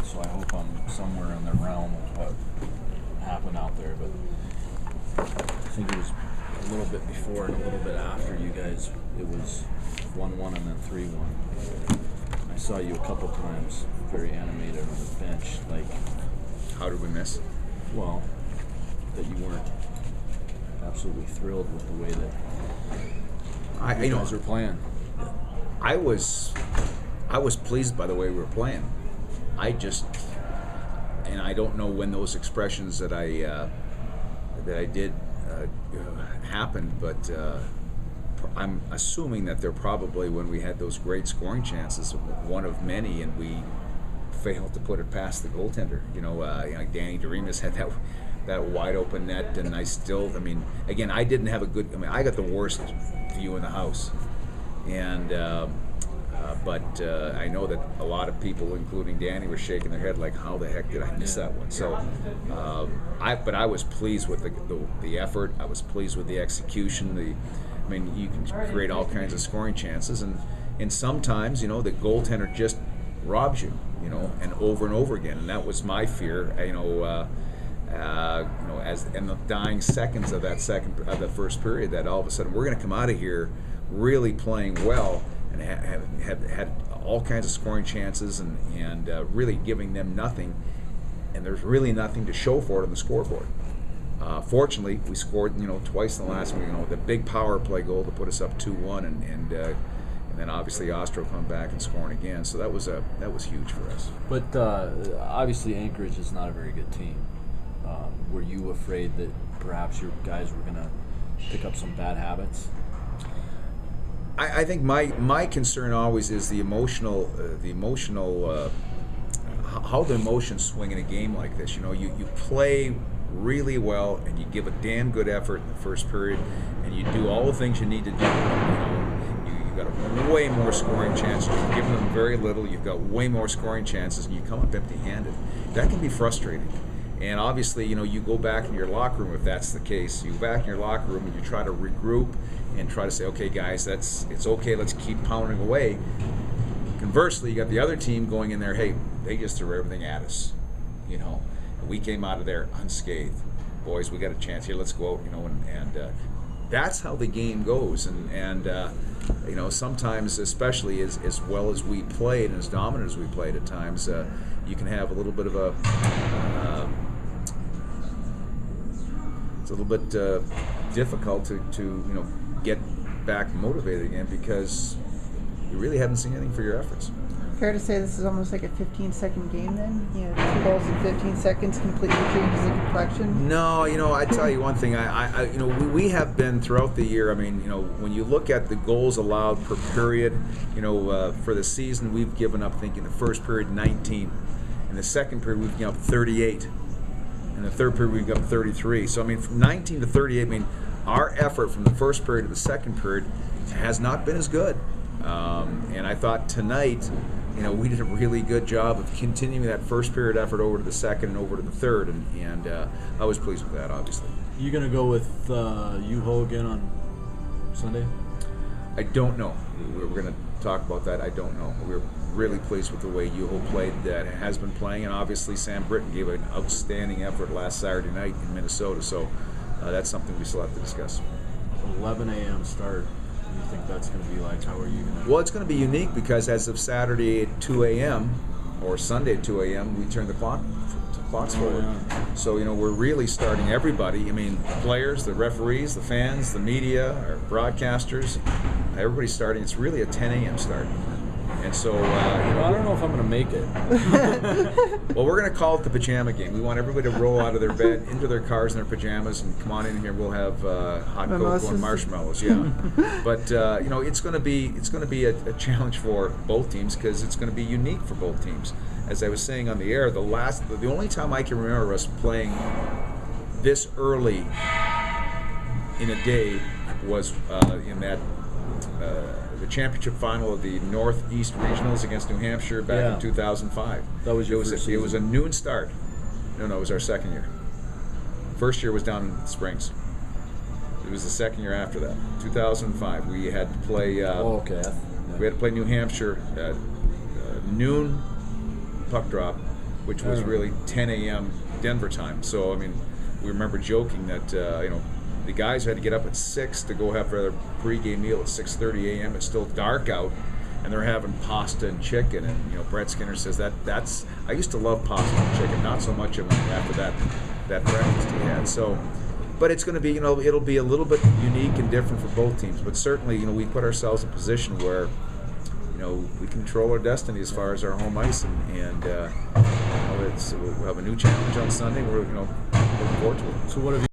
so I hope I'm somewhere in the realm of what happened out there. But I think it was a little bit before and a little bit after you guys. It was 1-1 and then 3-1. I saw you a couple times, very animated on the bench. Like, how did we miss? Well, that you weren't absolutely thrilled with the way that you guys were playing. I was pleased by the way we were playing. I don't know when those expressions that I did happened, but I'm assuming that they're probably when we had those great scoring chances, one of many, and we failed to put it past the goaltender. Like Danny DeRemus had that wide open net, and again, I didn't have I got the worst view in the house, and but I know that a lot of people, including Danny, were shaking their head like, how the heck did I miss that one? So I was pleased with the effort. I was pleased with the execution. You can create all kinds of scoring chances, and sometimes, the goaltender just robs you, and over again. And that was my fear, as in the dying seconds of the first period, that all of a sudden we're going to come out of here really playing well and have had all kinds of scoring chances and really giving them nothing, and there's really nothing to show for it on the scoreboard. Fortunately, we scored, twice in the last week. The big power play goal to put us up 2-1, and then obviously Ostro come back and scoring again. So that was huge for us. But obviously Anchorage is not a very good team. Were you afraid that perhaps your guys were going to pick up some bad habits? I think my concern always is the emotional how the emotions swing in a game like this. You play really well and you give a damn good effort in the first period, and you do all the things you need to do. You've got a way more scoring chances. You've given them very little. You've got way more scoring chances, and you come up empty-handed. That can be frustrating. And obviously, you go back in your locker room if that's the case. You go back in your locker room and you try to regroup and try to say, okay, guys, it's okay. Let's keep pounding away. Conversely, you got the other team going in there. Hey, they just threw everything at us. We came out of there unscathed. Boys, we got a chance here. Let's go out. And that's how the game goes. And sometimes, especially as well as we played and as dominant as we played at times, you can have a little bit of it's a little bit difficult to get back motivated again, because you really haven't seen anything for your efforts. Fair to say this is almost like a 15-second game then? 2 goals in 15 seconds completely changes the complexion? No, I tell you one thing. We have been throughout the year. When you look at the goals allowed per period, for the season, we've given up, I think, in the first period 19. In the second period, we've given up 38. In the third period, we've given up 33. So, from 19 to 38, our effort from the first period to the second period has not been as good. And I thought tonight, we did a really good job of continuing that first period effort over to the second and over to the third, and I was pleased with that, obviously. You going to go with Juho again on Sunday? I don't know. We're going to talk about that. I don't know. We're really pleased with the way Juho played, that has been playing, and obviously Sam Britton gave an outstanding effort last Saturday night in Minnesota, so that's something we still have to discuss. 11 a.m. start. What do you think that's going to be like? How are you going to... Well, it's going to be unique because as of Saturday at 2 a.m. or Sunday at 2 a.m., we turn the clocks forward. Yeah. So, we're really starting everybody. The players, the referees, the fans, the media, our broadcasters, everybody's starting. It's really a 10 a.m. start. And so, I don't know if I'm going to make it. Well, we're going to call it the pajama game. We want everybody to roll out of their bed, into their cars in their pajamas, and come on in here. We'll have hot cocoa and marshmallows. Yeah, but it's going to be a challenge for both teams, because it's going to be unique for both teams. As I was saying on the air, the only time I can remember us playing this early in a day was in that. The championship final of the Northeast Regionals against New Hampshire back in 2005. That was your first season. It was a noon start. No, it was our second year. First year was down in Springs. It was the second year after that, 2005. We had to play. We had to play New Hampshire at noon puck drop which was really 10 a.m. Denver time. So I mean, we remember joking that the guys had to get up at 6 to go have their pregame meal at 6:30 a.m. It's still dark out, and they're having pasta and chicken. And Brett Skinner says that's I used to love pasta and chicken, not so much of after that breakfast he had. So, but it's going to be it'll be a little bit unique and different for both teams. But certainly we put ourselves in a position where we control our destiny as far as our home ice, and we'll have a new challenge on Sunday. We're looking forward to it. So what have you